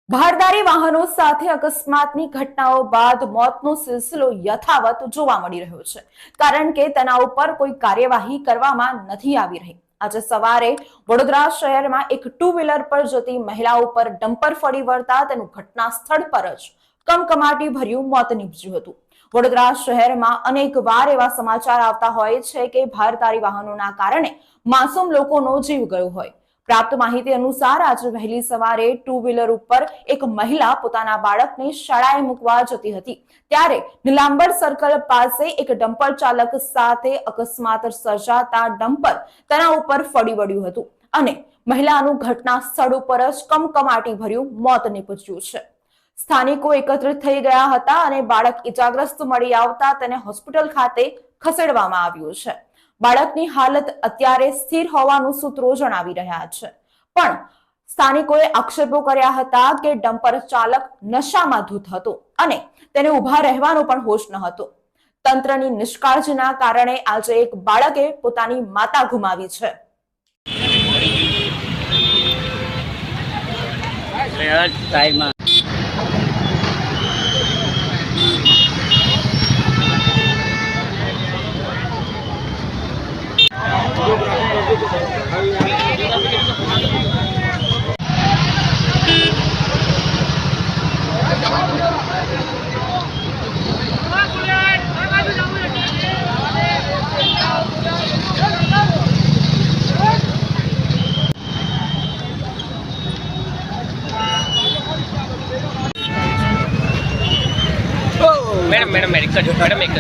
ભારદારી વાહનો સાથે અકસ્માતની ઘટનાઓ બાદ મોતનો સિલસિલો યથાવત જોવા મળી રહ્યો છે, કારણ કે તેના ઉપર કોઈ કાર્યવાહી કરવામાં નથી આવી રહી। આજે સવારે વડોદરા શહેરમાં એક ટુ વ્હીલર પર જતી મહિલા ઉપર ડમ્પર ફરી વળતા તેનું ઘટના સ્થળ પર જ કમકમાટી ભર્યું મોત નીપજ્યું હતું। વડોદરા શહેરમાં અનેકવાર એવા સમાચાર આવતા હોય છે કે ભારદારી વાહનોના કારણે માસૂમ લોકોનો જીવ ગયો હોય। પ્રાપ્ત માહિતી અનુસાર આજે વહેલી સવારે ટુ વ્હીલર ઉપર એક મહિલા પોતાના બાળકને શાળાએ મૂકવા જતી હતી, ત્યારે નીલાંબર સર્કલ પાસે એક ડમ્પર ચાલક સાથે અકસ્માત સર્જાતા ડમ્પર તેના ઉપર ફરી વળ્યું હતું અને મહિલાનું ઘટના સ્થળ ઉપર જ કમકમાટી ભર્યું મોત નીપજ્યું છે। સ્થાનિકો એકત્રિત થઈ ગયા હતા અને બાળક ઇજાગ્રસ્ત મળી આવતા તેને હોસ્પિટલ ખાતે ખસેડવામાં આવ્યું છે। બાળકની હાલત અત્યારે સ્થિર હોવાનું સૂત્રો જણાવી રહ્યા છે, પણ સ્થાનિકોએ આક્ષેપો કર્યા હતા કે ડમ્પર ચાલક નશામાં ધૂત હતો અને તેને ઊભા રહેવાનો પણ હોશ ન હતો। તંત્રની નિષ્કાળજીના કારણે આજે એક બાળકે પોતાની માતા ગુમાવી છે। मैडम एक मैडम एक